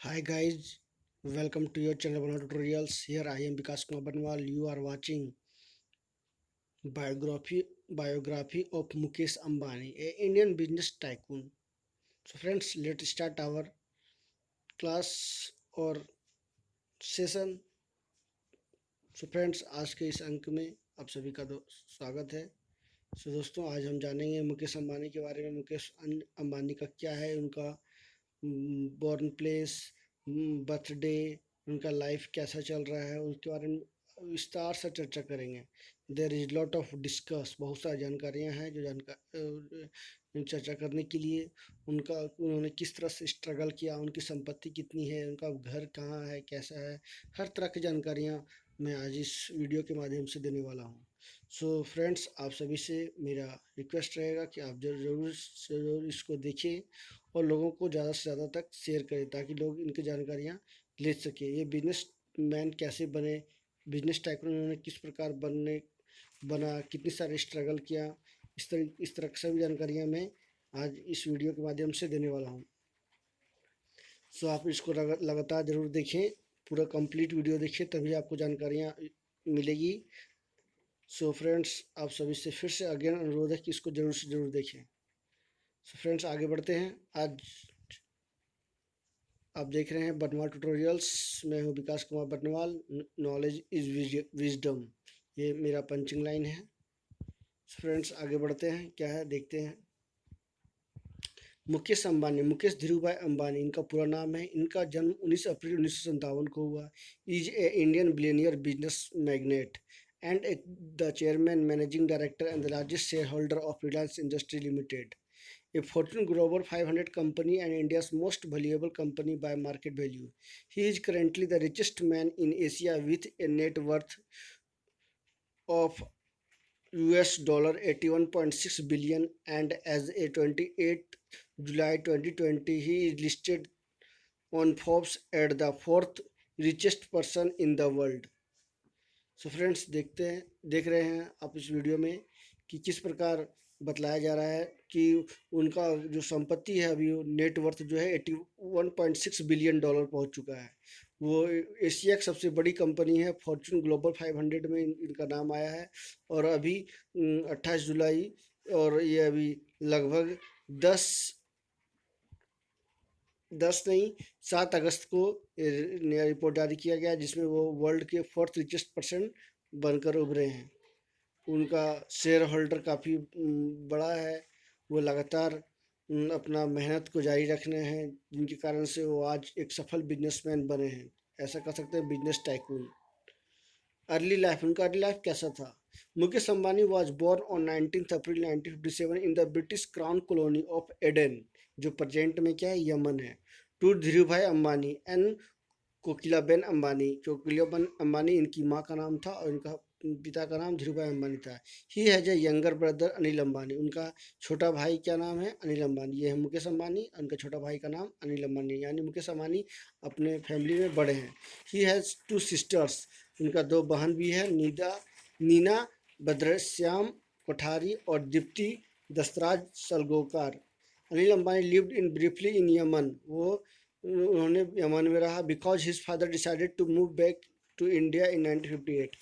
Hi guys, welcome to your channel Banana Tutorials. Here I am Vikas Kumar Banwal. You are watching biography of Mukesh Ambani, a Indian business tycoon. So friends, let's start our class or session. So friends, आज के इस अंक में आप सभी का स्वागत है। सो दोस्तों, आज हम जानेंगे मुकेश अंबानी के बारे में। मुकेश अंबानी का क्या है, उनका बॉर्न प्लेस, बर्थडे, उनका लाइफ कैसा चल रहा है, उसके बारे में विस्तार से चर्चा करेंगे। There is lot of discuss, बहुत सारी जानकारियाँ हैं जो चर्चा करने के लिए। उन्होंने किस तरह से स्ट्रगल किया, उनकी संपत्ति कितनी है, उनका घर कहाँ है, कैसा है, हर तरह की जानकारियाँ मैं आज इस वीडियो के माध्यम से देने वाला हूँ। सो फ्रेंड्स, आप सभी से मेरा रिक्वेस्ट रहेगा कि आप ज़रूर से ज़रूर इसको देखें और लोगों को ज़्यादा से ज़्यादा तक शेयर करें ताकि लोग इनकी जानकारियाँ ले सकें। ये बिजनेस मैन कैसे बने, बिजनेस टाइकून उन्होंने किस प्रकार बना, कितनी सारी स्ट्रगल किया, इस तरह की सभी जानकारियाँ मैं आज इस वीडियो के माध्यम से देने वाला हूँ। सो आप इसको लगातार ज़रूर देखें, पूरा कंप्लीट वीडियो देखिए, तभी आपको जानकारियाँ मिलेगी। सो फ्रेंड्स, आप सभी से फिर से अगेन अनुरोध है कि इसको ज़रूर से ज़रूर देखें। सो फ्रेंड्स, आगे बढ़ते हैं। आज आप देख रहे हैं बटवाल ट्यूटोरियल्स। मैं हूं विकास Kumar Batwal. Knowledge is wisdom, ये मेरा पंचिंग लाइन है। फ्रेंड्स, आगे बढ़ते हैं, क्या है देखते हैं। मुकेश अंबानी, मुकेश धीरूभाई अंबानी इनका पूरा नाम है। इनका जन्म 19 अप्रैल 1957 को हुआ। Is a Indian billionaire business magnet and the chairman, managing director and the largest share holder of Reliance industry limited, a Fortune Global 500 company and India's most valuable company by market value. He is currently the richest man in Asia with a net worth of US $81.6 billion, and as a 28 July 2020 he is listed on Forbes as the fourth richest person in the world. So friends, देख रहे हैं आप इस video में कि किस प्रकार बतलाया जा रहा है कि उनका जो संपत्ति है अभी नेटवर्थ जो है 81.6 बिलियन डॉलर पहुंच चुका है। वो एशिया की सबसे बड़ी कंपनी है। फॉर्चून ग्लोबल 500 में इनका नाम आया है। और अभी 28 जुलाई, और ये अभी लगभग 7 अगस्त को नया रिपोर्ट जारी किया गया, जिसमें वो वर्ल्ड के फोर्थ रिचेस्ट पर्सन बनकर उभरे हैं। उनका शेयर होल्डर काफ़ी बड़ा है। वो लगातार अपना मेहनत को जारी रखने हैं, जिनके कारण से वो आज एक सफल बिजनेसमैन बने हैं। ऐसा कह सकते हैं बिजनेस टाइकून। अर्ली लाइफ, उनका अर्ली लाइफ कैसा था। Mukesh Ambani was born on 19 April 1957 in the British crown colony of Aden, जो प्रेजेंट में क्या है, यमन है, टू धीरूभाई अंबानी एंड कोकिलाबेन अंबानी। कोकिलाबेन अंबानी इनकी माँ का नाम था और इनका पिता का नाम धीरूभाई अंबानी था। He has a younger brother Anil Ambani, उनका छोटा भाई क्या नाम है, अनिल अंबानी। ये है मुकेश अंबानी, उनका छोटा भाई का नाम अनिल अंबानी, यानी मुकेश अंबानी अपने फैमिली में बड़े हैं। ही हैज़ 2 सिस्टर्स, उनका 2 बहन भी है, नीना भद्रश्याम कोठारी और Deepti Dastraj Salgaocar. Anil Ambani lived in briefly in Yemen, उन्होंने यमन में रहा। Because his father decided to move back to India in 1958।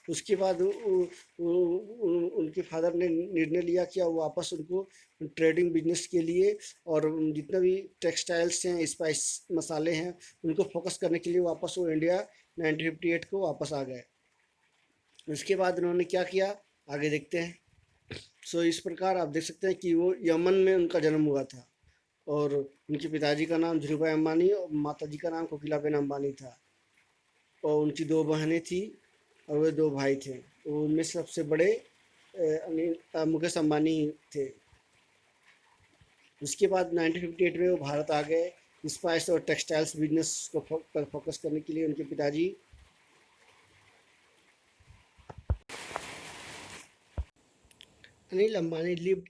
उसके बाद उनके फादर ने निर्णय लिया कि वो वापस उनको ट्रेडिंग बिजनेस के लिए और जितना भी टेक्सटाइल्स हैं, स्पाइस मसाले हैं, उनको फोकस करने के लिए वापस वो इंडिया 1958 को वापस आ गए। उसके बाद उन्होंने क्या किया, आगे देखते हैं। सो इस प्रकार आप देख सकते हैं कि वो यमन में उनका जन्म हुआ था, और उनके पिताजी का नाम धीरूभाई अंबानी और माताजी का नाम कोकिलाबेन अंबानी था। और उनकी 2 बहनें थी और वे 2 भाई थे। तो उनमें से सबसे बड़े मुकेश अंबानी थे। उसके बाद 1958 में वो भारत आ गए स्पाइस और टेक्सटाइल्स बिजनेस को फोकस करने के लिए। उनके पिताजी Anil Ambani lived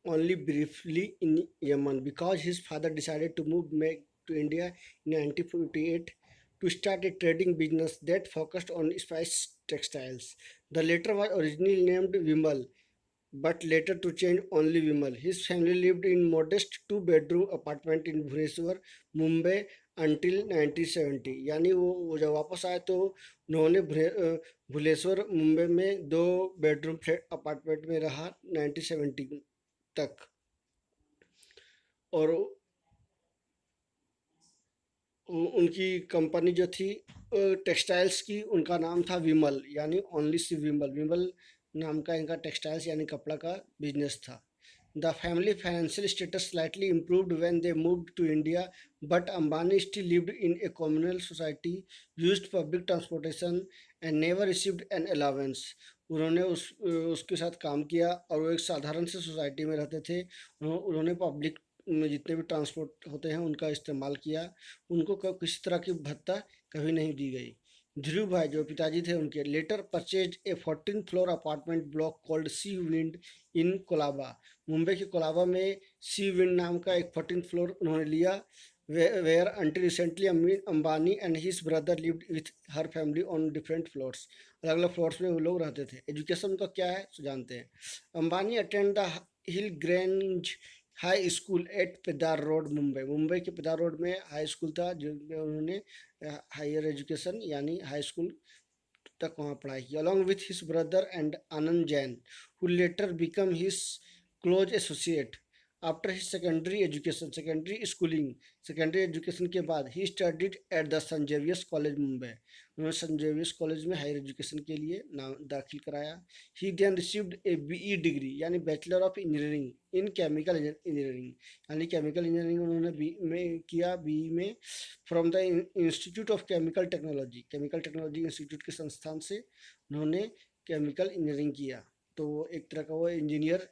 only briefly in Yemen because his father decided to move back to India in 1958 to start a trading business that focused on spice textiles. The latter was originally named Vimal, but later to change only Vimal. His family lived in modest two-bedroom apartment in Bhubaneswar, Mumbai until 1970. यानी वो जब वापस आए तो उन्होंने भुवनेश्वर मुंबई में 2 bedroom flat apartment में रहा 1970 तक। और उनकी कंपनी जो थी टेक्सटाइल्स की, उनका नाम था विमल, यानी ओनली सी विमल। विमल नाम का इनका टेक्सटाइल्स यानी कपड़ा का बिजनेस था। The family financial status slightly improved when they moved to India, but Ambani still lived in a communal society, used public transportation and never received an allowance. उन्होंने उसके साथ काम किया और वो एक साधारण से सोसाइटी में रहते थे। उन्होंने पब्लिक में जितने भी ट्रांसपोर्ट होते हैं उनका इस्तेमाल किया। उनको किसी तरह की भत्ता कभी नहीं दी गई। ध्रुव भाई जो पिताजी थे उनके later purchase a 14 floor apartment block called Sea Wind in Colaba. Mumbai के कोलाबा में सी विंड नाम का एक 14 फ्लोर उन्होंने लिया। Where until recently Ambani and his brother lived with her family on different floors. अलग अलग फ्लोर्स में वो लोग रहते थे। एजुकेशन का क्या है तो जानते हैं। Ambani attend the Hill Grange High School at Peddar Road Mumbai. Mumbai के पेदार रोड में हाई स्कूल था जिसमें उन्होंने हायर एजुकेशन यानी हाई स्कूल तक वहाँ पढ़ाई की। Along with his brother and Anand Jain who later become his close associate. After his secondary education के बाद ही studied at the Saint Xavier's College Mumbai. उन्होंने सेंट जेवियर्स कॉलेज में हायर एजुकेशन के लिए नाम दाखिल कराया। He then received a BE degree यानी bachelor of engineering in chemical engineering, यानी केमिकल इंजीनियरिंग उन्होंने बी में किया, बीई में, from the Institute of Chemical Technology. Chemical technology institute के संस्थान से उन्होंने केमिकल इंजीनियरिंग किया। तो वो एक तरह का वो इंजीनियर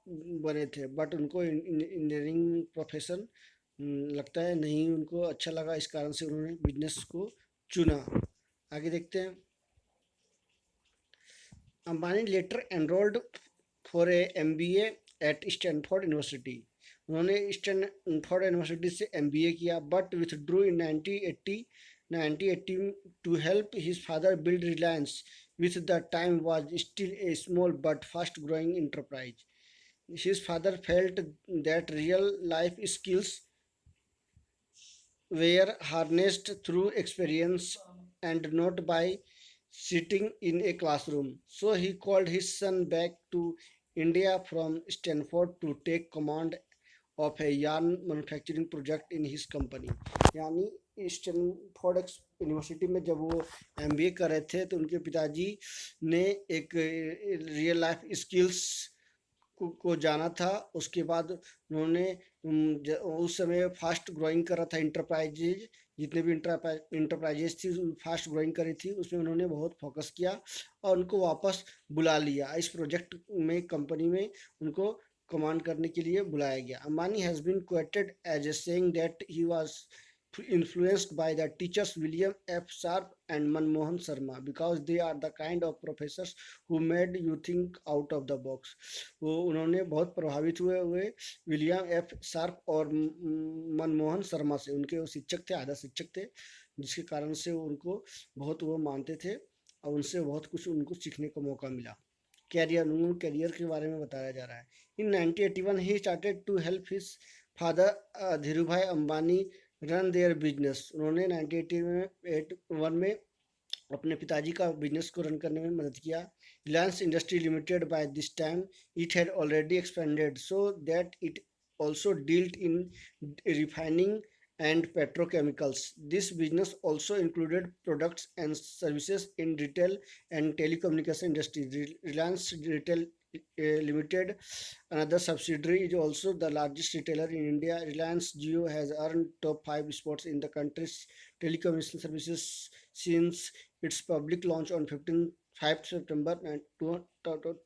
बने थे, बट उनको इंजीनियरिंग प्रोफेशन लगता है नहीं उनको अच्छा लगा, इस कारण से उन्होंने बिजनेस को चुना। आगे देखते हैं। Ambani later enrolled for a MBA at Stanford University. उन्होंने स्टैनफोर्ड यूनिवर्सिटी से एमबीए किया, but withdrew in 1980 to help his father build Reliance, with the time was still a small but fast growing enterprise. His father felt that real life skills were harnessed through experience and not by sitting in a classroom. So he called his son back to India from Stanford to take command of a yarn manufacturing project in his company. यानी Stanford university में जब वो MBA कर रहे थे तो उनके पिताजी ने एक रियल लाइफ स्किल्स को जाना था। उसके बाद उन्होंने उस समय फास्ट ग्रोइंग कर रहा था इंटरप्राइजेज, जितने भी इंटरप्राइजेज थी फास्ट ग्रोइंग करी थी, उसमें उन्होंने बहुत फोकस किया और उनको वापस बुला लिया। इस प्रोजेक्ट में कंपनी में उनको कमांड करने के लिए बुलाया गया। Ambani has been quoted as a saying that he was influenced by the teachers William F. Sharp and Manmohan Sharma because they are the kind of professors who made you think out of the box. वो उन्होंने बहुत प्रभावित हुए William F sharp और मनमोहन शर्मा से। उनके वो शिक्षक थे, आधा शिक्षक थे, जिसके कारण से उनको बहुत वो मानते थे और उनसे बहुत कुछ उनको सीखने का मौका मिला। कैरियर के बारे में बताया जा रहा है। In 1981 he started to help his father Dhirubhai Ambani run their business. उन्होंने 1981 में अपने पिताजी का बिजनेस को रन करने में मदद किया। Reliance industry limited by this time it had already expanded so that it also dealt in refining and petrochemicals. This business also included products and services in retail and telecommunication industry. Reliance Retail Limited, another subsidiary, is also the largest retailer in India. Reliance Jio has earned top 5 spots in the country's telecommunication services since its public launch on 5 सितंबर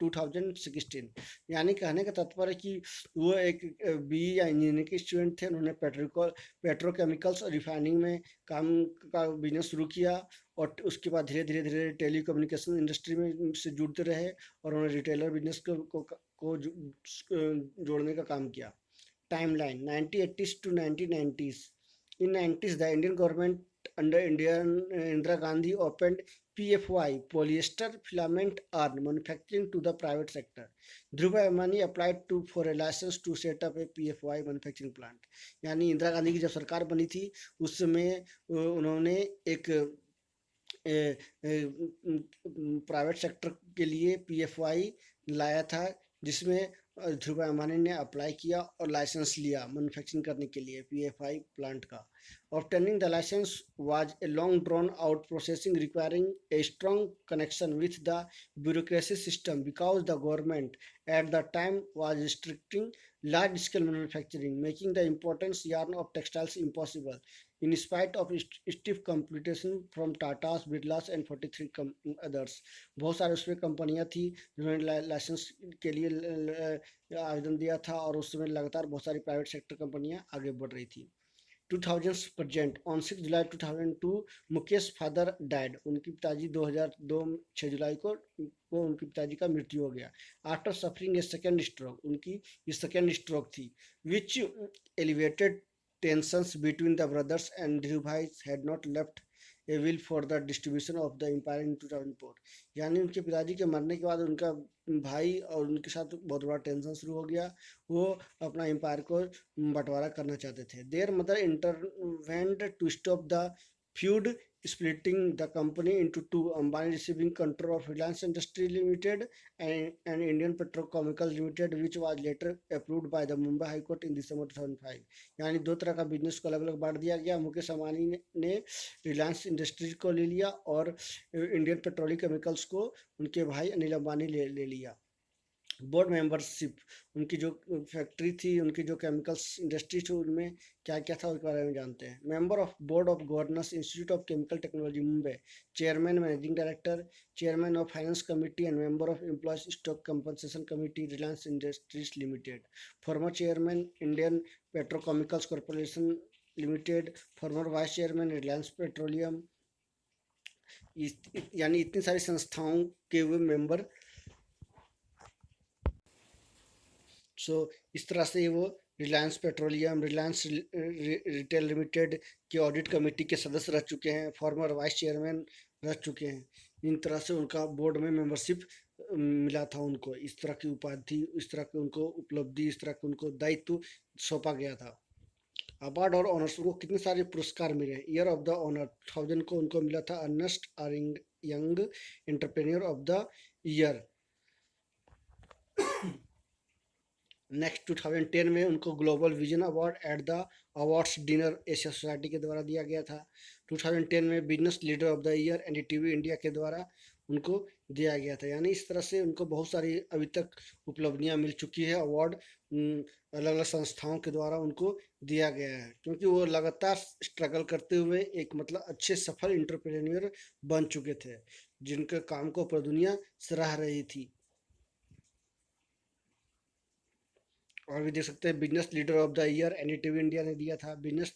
2016। यानी कहने का तात्पर्य कि वो एक B या engineering के student थे। उन्होंने पेट्रोकेमिकल्स और रिफाइनिंग में काम का बिजनेस शुरू किया और उसके बाद धीरे धीरे टेलीकम्युनिकेशन इंडस्ट्री में से जुड़ते रहे और उन्होंने रिटेलर बिजनेस को जोड़ने का काम किया। Timeline 1980s to 1990s। In 90s the Indian government under Indira Gandhi opened PFY, polyester filament yarn manufacturing to the private sector. Dhirubhai Ambani applied for a license to set up a PFY manufacturing plant. यानी इंदिरा गांधी की जब सरकार बनी थी उस समय उन्होंने एक प्राइवेट सेक्टर के लिए PFY लाया था, जिसमें ध्रुव अंबानी ने अप्लाई किया और लाइसेंस लिया मैन्युफैक्चरिंग करने के लिए PFI प्लांट का. Obtaining the license was a long drawn out processing requiring a strong connection with the bureaucracy system because the government at the time was restricting large scale manufacturing, making the imported yarn of textiles impossible. In spite of stiff competition from Tata's, Birlas and 43 others. बहुत सारे उसमें कंपनियां थी जिन्होंने licence के लिए आवेदन दिया था और उस समय लगातार बहुत सारी प्राइवेट सेक्टर कंपनियां आगे बढ़ रही थी. 2000 present on 6 July 2002 Mukesh father died. उनकी पिताजी 2002 6 जुलाई को उनके पिताजी का मृत्यु हो गया. आफ्टर सफरिंग ए सेकेंड स्ट्रोक. उनकी ये सेकेंड स्ट्रोक थी विच elevated tensions between the brothers, and Dhirubhai had not left a will for the distribution of the empire in 2004. यानी उनके पिताजी के मरने के बाद उनका भाई और उनके साथ बहुत बड़ा टेंशन शुरू हो गया. वो अपना एम्पायर को बंटवारा करना चाहते थे. Their mother intervened to stop the feud, splitting the company into two. Ambani receiving control of Reliance Industries Limited and Indian Petrochemicals Limited, which was later approved by the Mumbai High Court in December 2005. यानी दो तरह का business को अलग अलग बांट दिया गया. मुकेश अंबानी ने रिलायंस इंडस्ट्रीज को ले लिया और इंडियन पेट्रोलियम केमिकल्स को उनके भाई अनिल अंबानी ले लिया. Board membership. उनकी जो फैक्ट्री थी, उनकी जो केमिकल्स इंडस्ट्री थी, उनमें क्या क्या था उसके बारे में जानते हैं. Member of board of governors institute of Chemical technology Mumbai, chairman managing director, chairman of finance committee and member of employees stock compensation committee Reliance industries limited. Former chairman Indian petrochemicals corporation limited. Farmer vice chairman Reliance petroleum. यानी इतनी सारी संस्थाओं के वो member. इस तरह से वो Reliance petroleum, Reliance retail limited के ऑडिट कमेटी के सदस्य रह चुके हैं, फॉर्मर वाइस चेयरमैन रह चुके हैं. इन तरह से उनका बोर्ड में मेंबरशिप मिला था उनको. इस तरह की उपाधि, इस तरह की उनको उपलब्धि, इस तरह के उनको दायित्व सौंपा गया था. अवार्ड और ऑनर्स को कितने सारे पुरस्कार मिले. ईयर ऑफ द ऑनर 2000 को उनको मिला था Ernst Young entrepreneur of the year. Next 2010 में उनको global vision award at the awards dinner Asia society के द्वारा दिया गया था. 2010 में business leader of the year NDTV India के द्वारा उनको दिया गया था. यानी इस तरह से उनको बहुत सारी अभी तक उपलब्धियां मिल चुकी है. अवार्ड अलग अलग संस्थाओं के द्वारा उनको दिया गया है, क्योंकि वो लगातार स्ट्रगल करते हुए एक मतलब अच्छे सफल एंटरप्रेन्योर बन चुके थे, जिनके काम को पूरी दुनिया सराह रही थी. और भी देख सकते हैं business leader of the year NDTV India ने दिया था. Business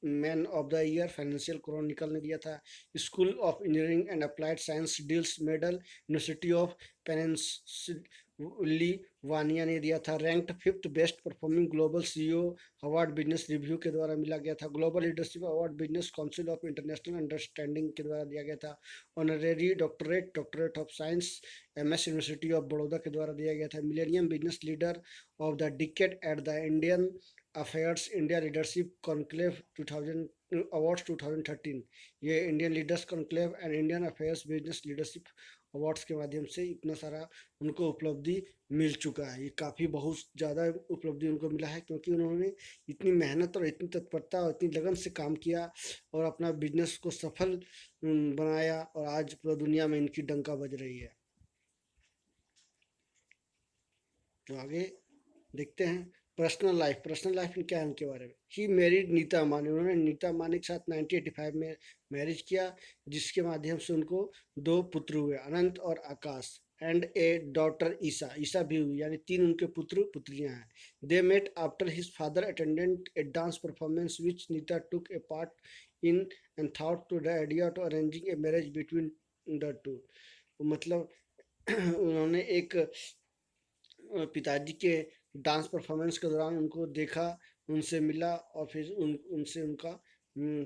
man of the year Financial Chronicle ने दिया था. School of Engineering and Applied Science dean's medal University of Pennsylvania ने दिया था. Ranked 5th best performing global CEO award business review के द्वारा मिला गया था. Global leadership award Business Council of International Understanding के द्वारा दिया गया था. Honorary doctorate of science MS university of Baroda के द्वारा दिया गया था. Millennium business leader of the decade at the Indian affairs India leadership conclave 2000 awards 2013. ये Indian leaders conclave and Indian affairs business leadership awards के माध्यम से इतना सारा उनको उपलब्धि मिल चुका है. ये काफ़ी बहुत ज़्यादा उपलब्धि उनको मिला है, क्योंकि उन्होंने इतनी मेहनत और इतनी तत्परता और इतनी लगन से काम किया और अपना बिजनेस को सफल बनाया, और आज पूरी दुनिया में इनकी डंका बज रही है. तो आगे देखते हैं पर्सनल लाइफ में क्या है उनके बारे में. He married Nita Ambani. उन्होंने नीता अंबानी के साथ 1985 में मैरिज किया, जिसके माध्यम से उनको 2 पुत्र हुए, अनंत और आकाश, एंड ए डॉटर ईसा भी हुई. यानी 3 उनके पुत्र पुत्रियां हैं. They met after his father attended a dance performance which Nita took a part in and thought to the idea to arranging a marriage between the two. मतलब उन्होंने एक पिताजी के डांस परफॉर्मेंस के दौरान उनको देखा, उनसे मिला और फिर उनसे उनका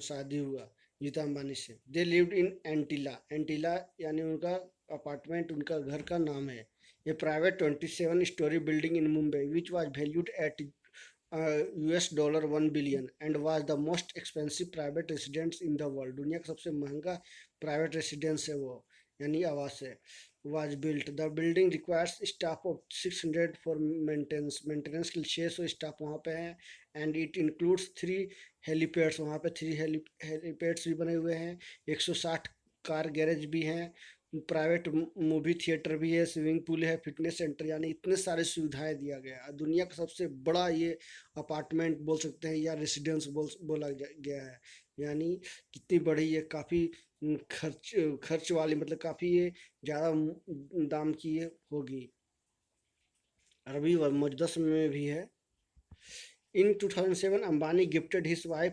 शादी हुआ. नीता अंबानी से। They lived in Antilia, Antilia यानी उनका अपार्टमेंट, उनका घर का नाम है। A private 27 storey building in Mumbai which was valued at $1 billion and was the most expensive private residence in the world। दुनिया का सबसे महंगा प्राइवेट रेसिडेंस है वो, यानी आवास है। was built, the building requires staff of 600 for maintenance के लिए 600 स्टाफ वहाँ पे हैं। and it includes 3 helipads, वहाँ पे 3 helipads भी बने हुए हैं। 160 कार गैरेज भी हैं, प्राइवेट मूवी थिएटर भी है, स्विमिंग पूल है, फिटनेस सेंटर, यानी इतने सारे सुविधाएं दिया गया है। दुनिया का सबसे बड़ा ये अपार्टमेंट बोल सकते हैं या रेसिडेंस बोला गया है। यानी कितनी बड़ी ये, काफ़ी खर्च वाली, मतलब काफ़ी ये ज़्यादा दाम की ये होगी। अरबी और मौजूदा समय में भी है। इन 2007 Ambani gifted his wife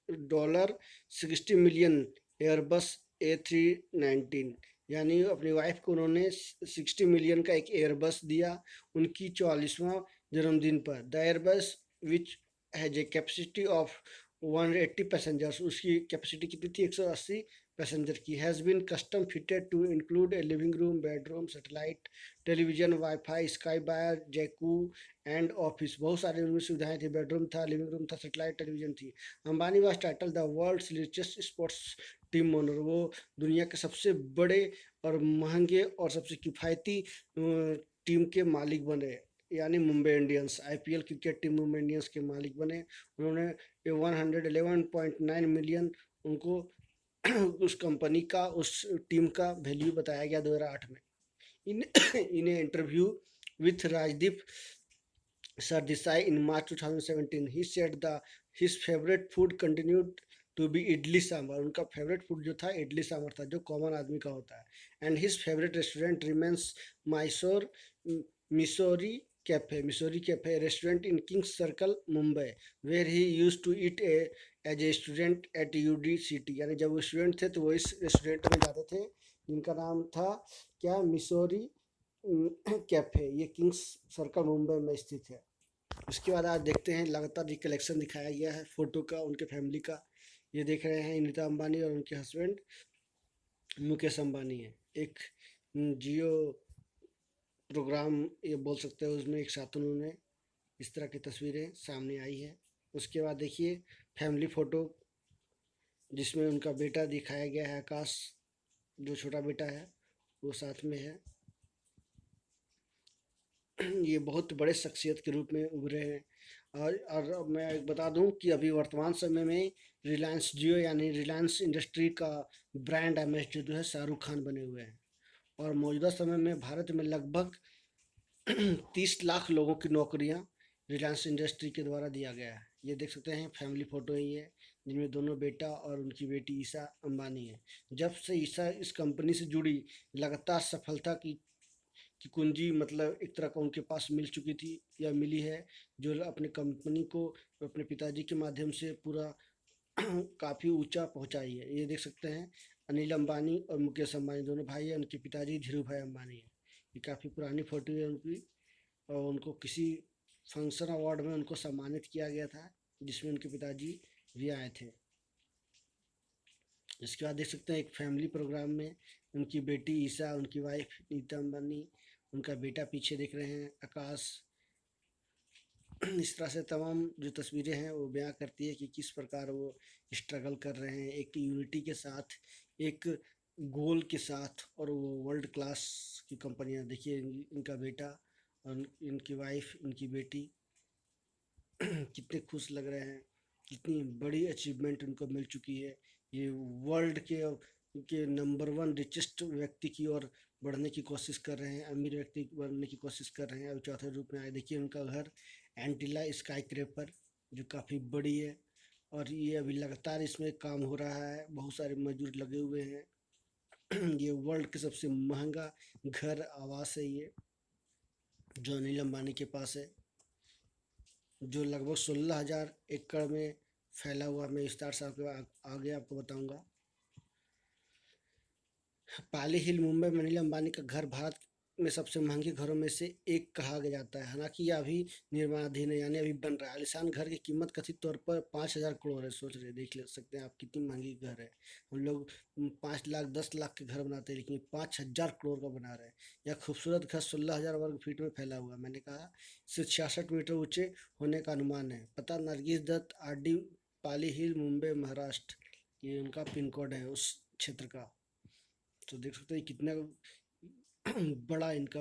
$60 million Airbus A319, यानी अपनी वाइफ को उन्होंने 60 मिलियन का एक एयरबस दिया उनकी 44वां जन्मदिन पर। The Airbus which has a capacity of 180 passengers, उसकी कैपेसिटी कितनी थी? 180 पैसेंजर की। Has been custom fitted to include a living room, bedroom, satellite television, wifi, sky bar, jacuzzi and office. बहुत सारी उनमें सुविधाएं थी, बेडरूम था, लिविंग रूम था, सैटेलाइट टेलीविजन थी। Ambani was titled the world's richest sports team owner, वो दुनिया के सबसे बड़े और महंगे और सबसे किफ़ायती टीम के मालिक बने, यानी Mumbai Indians, IPL cricket team Mumbai Indians के मालिक बने। उन्होंने 111.9 मिलियन उनको उस कंपनी का, उस टीम का वैल्यू बताया गया 2008 में। In interview with Rajdeep Sardesai in March 2017 he said the his favourite food continued to be idli sambar, उनका फेवरेट फूड जो था इडली सांभर था, जो कॉमन आदमी का होता है। And his favourite restaurant remains Mysore cafe restaurant in King's Circle Mumbai, where he used to eat as a student at UD-CT, यानी जब वो स्टूडेंट थे तो वो इस रेस्टोरेंट में जाते थे, जिनका नाम था क्या? Missouri cafe. ये किंग्स सर्कल मुंबई में स्थित है। उसके बाद आज देखते हैं, लगातार ये कलेक्शन दिखाया गया है फोटो का, उनके फैमिली का। ये देख रहे हैं नीता अंबानी और उनके हस्बैंड मुकेश अंबानी है। एक जियो प्रोग्राम ये बोल सकते हैं, उसमें एक साथ उन्होंने इस तरह की तस्वीरें सामने आई है। उसके बाद देखिए फैमिली फ़ोटो, जिसमें उनका बेटा दिखाया गया है, आकाश, जो छोटा बेटा है वो साथ में है। ये बहुत बड़े शख्सियत के रूप में उभरे हैं। और मैं बता दूं कि अभी वर्तमान समय में रिलायंस जियो यानी रिलायंस इंडस्ट्री का ब्रांड एम्बेसडर जो है शाहरुख खान बने हुए हैं। और मौजूदा समय में भारत में लगभग 30 लाख लोगों की नौकरियां रिलायंस इंडस्ट्री के द्वारा दिया गया है। ये देख सकते हैं फैमिली फ़ोटो ही है, जिनमें दोनों बेटा और उनकी बेटी ईशा अंबानी है। जब से ईशा इस कंपनी से जुड़ी, लगातार सफलता की कुंजी, मतलब एक तरह का उनके पास मिल चुकी थी या मिली है, जो अपने कंपनी को अपने पिताजी के माध्यम से पूरा काफ़ी ऊंचा पहुंचाई है। ये देख सकते हैं अनिल अंबानी और मुकेश अंबानी दोनों भाई हैं, उनके पिताजी धीरू भाई अंबानी है। ये काफ़ी पुरानी फ़ोटो है उनकी, और उनको किसी फंक्शन अवार्ड में उनको सम्मानित किया गया था, जिसमें उनके पिताजी भी आए थे। इसके बाद देख सकते हैं एक फैमिली प्रोग्राम में उनकी बेटी ईशा, उनकी वाइफ नीता अंबानी, उनका बेटा पीछे देख रहे हैं आकाश। इस तरह से तमाम जो तस्वीरें हैं वो बयां करती है कि किस प्रकार वो स्ट्रगल कर रहे हैं, एक यूनिटी के साथ, एक गोल के साथ, और वो वर्ल्ड क्लास की कंपनियां। देखिए इनका बेटा और इनकी वाइफ, इनकी बेटी कितने खुश लग रहे हैं, कितनी बड़ी अचीवमेंट उनको मिल चुकी है। ये वर्ल्ड के नंबर 1 रिचेस्ट व्यक्ति की ओर बढ़ने की कोशिश कर रहे हैं, अमीर व्यक्ति बनने की कोशिश कर रहे हैं। अब चौथे रूप में आए, देखिए उनका घर एंटीला स्काई क्रेपर, जो काफ़ी बड़ी है, और ये अभी लगातार इसमें काम हो रहा है, बहुत सारे मजदूर लगे हुए हैं। ये वर्ल्ड के सबसे महंगा घर आवास है ये, जो अनिल अंबानी के पास है, जो लगभग 16,000 एकड़ में फैला हुआ। मैं विस्तार से आगे आपको बताऊंगा। पाली हिल मुंबई में अनिल अंबानी का घर भारत में सबसे महंगे घरों में से एक कहा गया जाता है। हालांकि यह अभी निर्माणाधीन है, यानी अभी बन रहा है। आलीशान घर की कीमत कथित तौर पर 5,000 करोड़ है। सोच रहे देख ले सकते हैं आप कितनी महंगी घर है। हम लोग 5 लाख 10 लाख के घर बनाते हैं, लेकिन 5,000 करोड़ का बना रहे हैं। यह खूबसूरत घर 16,000 वर्ग फीट में फैला हुआ है। मैंने कहा इसे 66 मीटर ऊंचे होने का अनुमान है। पता नरगिस दत्त, RD पाली हिल, मुंबई, महाराष्ट्र, ये उनका पिन कोड है उस क्षेत्र का। तो देख सकते हैं कितना बड़ा इनका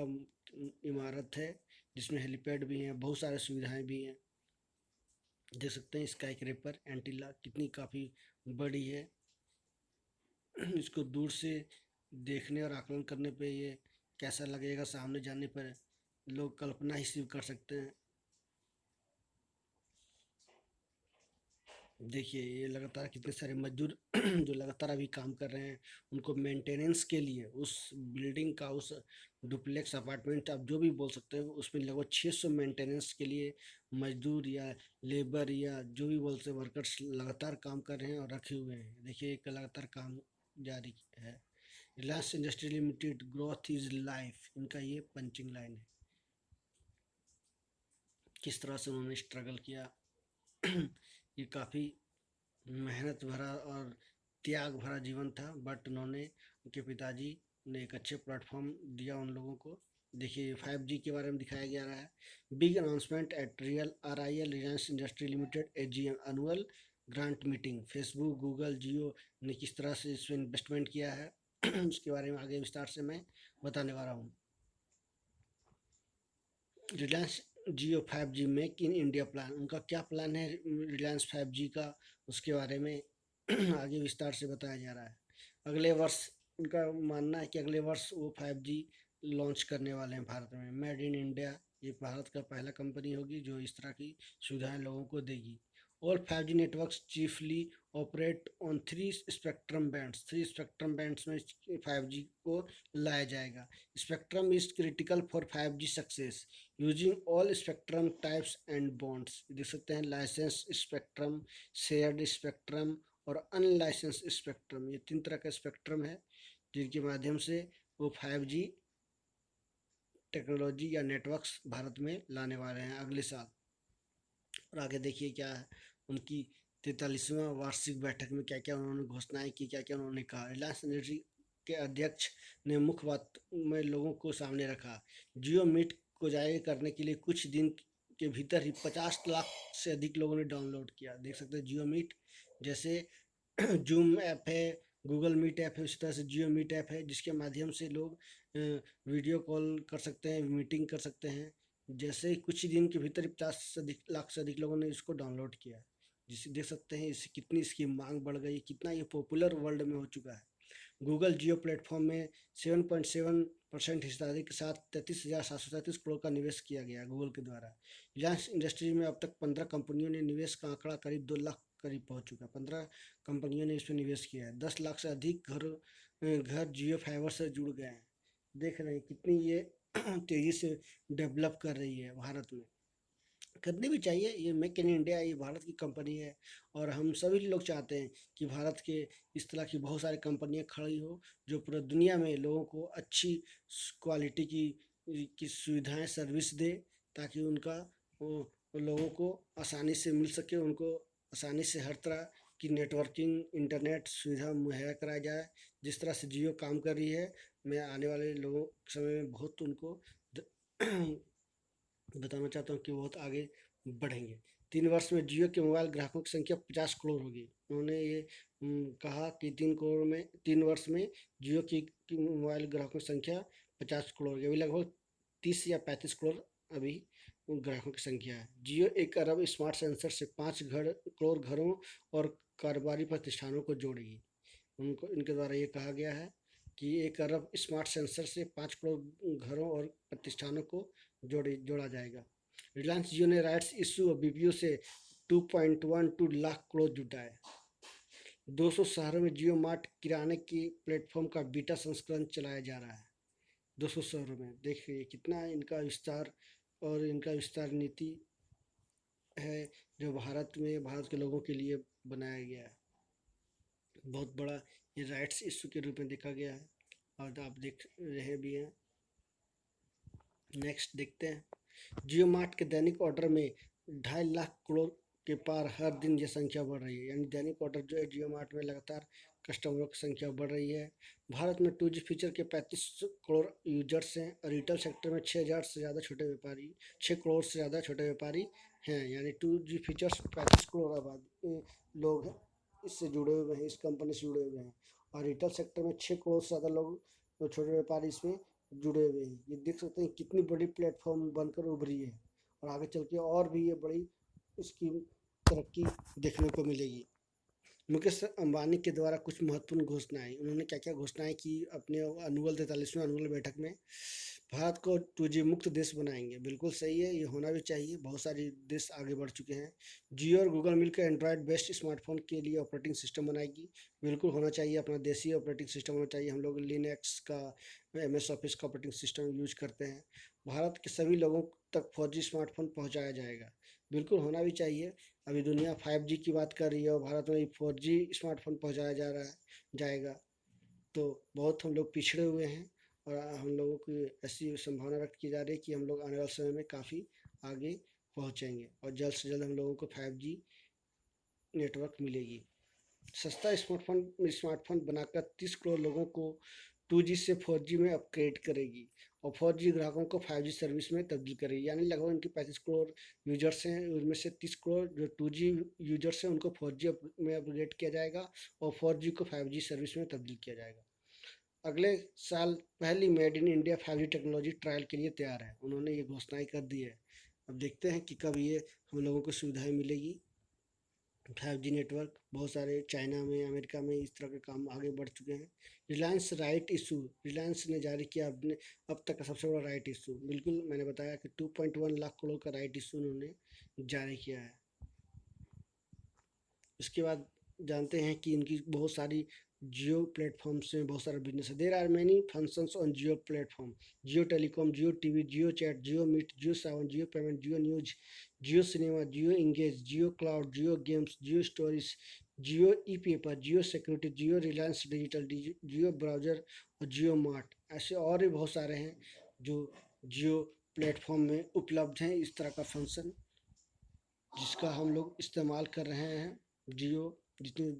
इमारत है, जिसमें हेलीपैड भी हैं, बहुत सारी सुविधाएं भी हैं। देख सकते हैं स्काई क्रेपर एंटीला कितनी काफ़ी बड़ी है। इसको दूर से देखने और आकलन करने पे ये कैसा लगेगा, सामने जाने पर लोग कल्पना ही सिर्फ कर सकते हैं। देखिए ये लगातार कितने सारे मजदूर जो लगातार अभी काम कर रहे हैं, उनको मेंटेनेंस के लिए उस बिल्डिंग का, उस डुप्लेक्स अपार्टमेंट आप जो भी बोल सकते हैं, उसमें लगभग 600 मेंटेनेंस के लिए मजदूर या लेबर या जो भी बोलते हैं वर्कर्स लगातार काम कर रहे हैं और रखे हुए हैं। देखिए एक लगातार काम जारी है। Reliance industry limited, growth is life, इनका ये पंचिंग लाइन है। किस तरह से उन्होंने स्ट्रगल किया ये काफ़ी मेहनत भरा और त्याग भरा जीवन था, बट उन्होंने, उनके पिताजी ने एक अच्छे प्लेटफॉर्म दिया उन लोगों को। देखिए 5G के बारे में दिखाया गया रहा है। Big announcement at RIL Reliance industry limited AGM annual grant meeting. Facebook, Google, Jio ने किस तरह से इसमें इन्वेस्टमेंट किया है उसके बारे में आगे विस्तार से मैं बताने वाला हूँ। रिलायंस जियो 5G make in India plan, उनका क्या प्लान है रिलायंस 5G का, उसके बारे में आगे विस्तार से बताया जा रहा है। अगले वर्ष उनका मानना है कि अगले वर्ष वो 5G लॉन्च करने वाले हैं भारत में। मेड इन इंडिया, ये भारत का पहला कंपनी होगी जो इस तरह की सुविधाएं लोगों को देगी। All 5G networks chiefly operate on 3 spectrum bands, 3 spectrum bands में 5G को लाया जाएगा। Spectrum is critical for 5G success using all spectrum types and bonds. देख सकते हैं लाइसेंस स्पेक्ट्रम, शेयर्ड स्पेक्ट्रम और अनलाइसेंस स्पेक्ट्रम, ये 3 तरह का स्पेक्ट्रम है जिनके माध्यम से वो 5G टेक्नोलॉजी या नेटवर्क्स भारत में लाने वाले हैं अगले साल। और आगे देखिए क्या है उनकी 43वां वार्षिक बैठक में क्या क्या उन्होंने घोषणाएं की, क्या क्या उन्होंने कहा। रिलायंस एनर्जी के अध्यक्ष ने मुख्य बात में लोगों को सामने रखा। जियो मीट को जारी करने के लिए कुछ दिन के भीतर ही 50 लाख से अधिक लोगों ने डाउनलोड किया। देख सकते हैं जियो मीट जैसे जूम ऐप है, गूगल मीट ऐप है, उसी तरह से जियो मीट ऐप है जिसके माध्यम से लोग वीडियो कॉल कर सकते हैं, मीटिंग कर सकते हैं। जैसे कुछ ही दिन के भीतर 50 लाख से अधिक लोगों ने इसको डाउनलोड किया है, जिसे देख सकते हैं इस कितनी इसकी मांग बढ़ गई, कितना ये पॉपुलर वर्ल्ड में हो चुका है। गूगल जियो प्लेटफॉर्म में 7.7% हिस्सेदारी के साथ 33,733 करोड़ का निवेश किया गया गूगल के द्वारा। रिलायंस इंडस्ट्री में अब तक 15 कंपनियों ने निवेश का आंकड़ा करीब 2 लाख करीब पहुंच चुका है। 15 कंपनियों ने इसमें निवेश किया है। 10 लाख से अधिक घर जियो फाइबर से जुड़ गए हैं। देख रहे हैं कितनी ये तेज़ी से डेवलप कर रही है भारत में। करनी भी चाहिए, ये मेक इन इंडिया, ये भारत की कंपनी है और हम सभी लोग चाहते हैं कि भारत के इस तरह की बहुत सारी कंपनियां खड़ी हो जो पूरी दुनिया में लोगों को अच्छी क्वालिटी की सुविधाएं सर्विस दे, ताकि उनका वो लोगों को आसानी से मिल सके, उनको आसानी से हर तरह की नेटवर्किंग इंटरनेट सुविधा मुहैया कराया जाए। जिस तरह से जियो काम कर रही है, मैं आने वाले लोगों समय में बहुत उनको बताना चाहता हूँ कि बहुत आगे बढ़ेंगे। 3 वर्ष में जियो के मोबाइल ग्राहकों की संख्या 50 करोड़ होगी। उन्होंने ये कहा कि 3 वर्ष में जियो की मोबाइल ग्राहकों की संख्या 50 करोड़ होगी। अभी लगभग 30 या 35 करोड़ अभी ग्राहकों की संख्या है। जियो 1 अरब स्मार्ट सेंसर से 5 करोड़ घरों और कारोबारी प्रतिष्ठानों को जोड़ेगी। उनको इनके द्वारा ये कहा गया है कि 1 अरब स्मार्ट सेंसर से 5 करोड़ घरों और प्रतिष्ठानों को जोड़ा जाएगा। रिलायंस जियो ने राइट्स इशू और BPO से 2.12 लाख करोड़ जुटाए। 200 शहरों में जियो मार्ट किराने की प्लेटफॉर्म का बीटा संस्करण चलाया जा रहा है। 200 शहरों में देखिए कितना इनका विस्तार और इनका विस्तार नीति है जो भारत के लोगों के लिए बनाया गया है। बहुत बड़ा ये राइट्स इशू के रूप में देखा गया है और आप देख रहे भी हैं। नेक्स्ट देखते हैं। जियो मार्ट के दैनिक ऑर्डर में 2.5 लाख करोड़ के पार हर दिन ये संख्या बढ़ रही है, यानी दैनिक ऑर्डर जो है जियो मार्ट में लगातार कस्टमरों की संख्या बढ़ रही है। भारत में 2G फीचर के 35 करोड़ यूजर्स हैं और रिटेल सेक्टर में 6,000 से ज़्यादा छोटे व्यापारी 6 करोड़ से ज़्यादा छोटे व्यापारी हैं, यानी 2G फीचर्स 35 करोड़ आबादी लोग हैं इससे जुड़े हुए हैं, इस कंपनी से जुड़े हुए हैं। और रिटेल सेक्टर में 6 करोड़ से ज़्यादा लोग छोटे व्यापारी इसमें जुड़े हुए हैं। ये देख सकते हैं कितनी बड़ी प्लेटफॉर्म बनकर उभरी है और आगे चल के और भी ये बड़ी इसकी तरक्की देखने को मिलेगी। मुकेश अंबानी के द्वारा कुछ महत्वपूर्ण घोषणाएं, उन्होंने क्या क्या घोषणाएं की अपने 43वें अनुअल बैठक में। भारत को 2G मुक्त देश बनाएंगे, बिल्कुल सही है, ये होना भी चाहिए, बहुत सारे देश आगे बढ़ चुके हैं। जियो और गूगल मिलकर एंड्रॉयड बेस्ड स्मार्टफोन के लिए ऑपरेटिंग सिस्टम बनाएगी, बिल्कुल होना चाहिए, अपना देसी ऑपरेटिंग सिस्टम होना चाहिए। हम लोग लिनक्स का MS ऑफिस का ऑपरेटिंग सिस्टम यूज करते हैं। भारत के सभी लोगों तक 4G स्मार्टफोन पहुँचाया जाएगा, बिल्कुल होना भी चाहिए। अभी दुनिया 5G की बात कर रही है और भारत में 4G स्मार्टफोन पहुँचाया जा रहा है जाएगा, तो बहुत हम लोग पिछड़े हुए हैं और हम लोगों की ऐसी संभावना व्यक्त की जा रही है कि हम लोग आने वाले समय में काफ़ी आगे पहुंचेंगे और जल्द से जल्द हम लोगों को 5G नेटवर्क मिलेगी। सस्ता स्मार्टफोन बनाकर 30 करोड़ लोगों को 2G से 4G में अपग्रेड करेगी और 4G ग्राहकों को 5G सर्विस में तब्दील करेगी, यानी लगभग इनके 35 करोड़ यूजर्स हैं, उनमें से 30 करोड़ जो 2G यूजर्स हैं उनको 4G में अपग्रेड किया जाएगा और 4G को 5G सर्विस में तब्दील किया जाएगा। अगले साल पहली made in India 5G technology trial के लिए तैयार है, उन्होंने ये घोषणाएं कर दी है। अब देखते हैं कि कब ये हम लोगों को सुविधाएं मिलेगी। 5G नेटवर्क बहुत सारे चाइना में, अमेरिका में इस तरह के काम आगे बढ़ चुके हैं। रिलायंस राइट इशू, रिलायंस ने जारी किया अपने अब तक का सबसे बड़ा राइट इशू, बिल्कुल मैंने बताया कि 2.1 लाख करोड़ का राइट इशू उन्होंने जारी किया है। उसके बाद जानते हैं कि इनकी बहुत सारी जियो प्लेटफॉर्म्स में बहुत सारा बिजनेस है। There are many functions on Jio platform, Jio telecom, Jio TV, Jio chat, Jio meet, Jio Saavn, Jio payment, Jio news, Jio cinema, Jio engage, Jio cloud, Jio games, Jio stories, Jio e paper, Jio security, Jio Reliance digital, Jio browser और जियो मार्ट, ऐसे और भी बहुत सारे हैं जो जियो प्लेटफॉर्म में उपलब्ध हैं। इस तरह का फंक्शन जिसका हम लोग इस्तेमाल कर रहे हैं, जियो जितने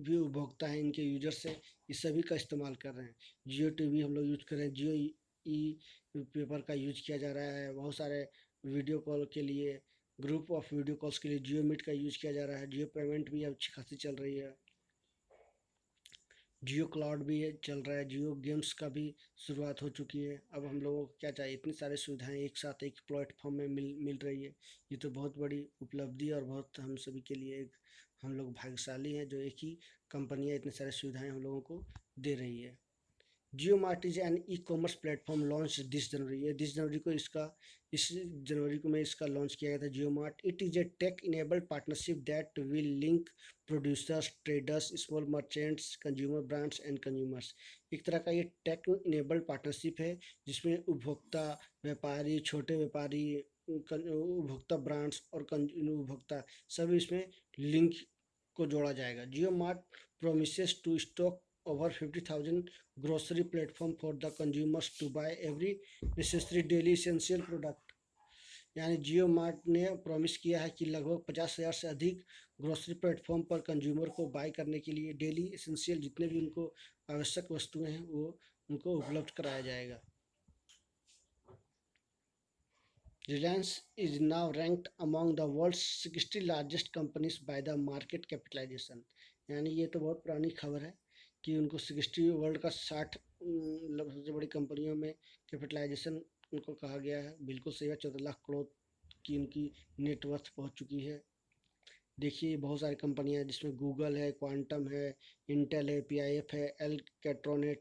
भी उपभोक्ता हैं इनके यूजर्स हैं, इस सभी का इस्तेमाल कर रहे हैं। जियो टीवी हम लोग यूज कर रहे हैं, जियो ई पेपर का यूज किया जा रहा है, बहुत सारे वीडियो कॉल के लिए, ग्रुप ऑफ वीडियो कॉल्स के लिए जियो मीट का यूज किया जा रहा है। जियो पेमेंट भी अच्छी खासी चल रही है, जियो क्लाउड भी चल रहा है, जियो गेम्स का भी शुरुआत हो चुकी है। अब हम लोगों को क्या चाहिए, इतनी सारी सुविधाएं एक साथ एक प्लेटफॉर्म में मिल रही है, ये तो बहुत बड़ी उपलब्धि और बहुत हम सभी के लिए एक हम लोग भाग्यशाली हैं जो एक ही कंपनियां इतनी सारी सुविधाएं हम लोगों को दे रही है। Jio mart is an e commerce platform launch 10 जनवरी, ये 10 जनवरी को इस जनवरी को में इसका लॉन्च किया गया था Jio mart. It is a tech enabled partnership that will link producers, traders, small merchants, consumer brands and consumers. एक तरह का ये टेक इनेबल्ड पार्टनरशिप है जिसमें उपभोक्ता, व्यापारी, छोटे व्यापारी, उपभोक्ता ब्रांड्स और उपभोक्ता सभी इसमें लिंक को जोड़ा जाएगा। Jio mart promises to stock over 50,000 grocery platform for the consumers to buy every necessary daily essential product, यानी जियो मार्ट ने प्रॉमिस किया है कि लगभग 50,000 से अधिक ग्रोसरी प्लेटफॉर्म पर कंज्यूमर को बाय करने के लिए डेली एसेंशियल जितने भी उनको आवश्यक वस्तुएं हैं वो उनको उपलब्ध कराया जाएगा। Reliance is now ranked among the world's 60 largest companies by the market capitalization, यानी ये तो बहुत पुरानी खबर है कि उनको 60 वर्ल्ड का 60 सबसे बड़ी कंपनियों में कैपिटलाइजेशन उनको कहा गया है, बिल्कुल सही है। 14 लाख करोड़ की उनकी नेटवर्थ पहुंच चुकी है। देखिए बहुत सारी कंपनियां हैं जिसमें गूगल है, क्वांटम है, इंटेल है, PIF है, एल कैट्रॉन है,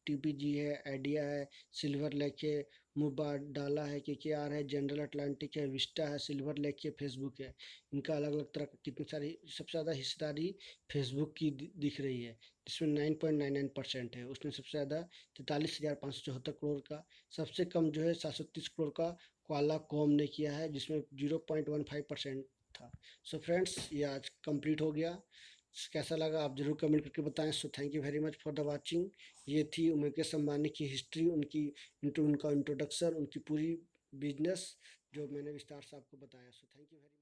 TPG है, आइडिया है, सिल्वर लेक है, मुबाडाला है, KKR है, जनरल अटलांटिक है, विस्टा है, सिल्वर लेक है, फेसबुक है। इनका अलग अलग तरह का कितनी सारी, सबसे ज़्यादा हिस्सेदारी फेसबुक की दिख रही है जिसमें 9.99% है, उसमें सबसे ज़्यादा 43,574 करोड़ का, सबसे कम जो है 730 करोड़ का क्वाला कॉम ने किया है जिसमें 0.15% था। सो फ्रेंड्स ये आज कंप्लीट हो गया। कैसा लगा आप ज़रूर कमेंट करके बताएं। So thank you very much for the watching. ये थी मुकेश अंबानी की हिस्ट्री, उनका इंट्रोडक्शन, उनकी पूरी बिजनेस जो मैंने विस्तार से आपको बताया। So thank you very much.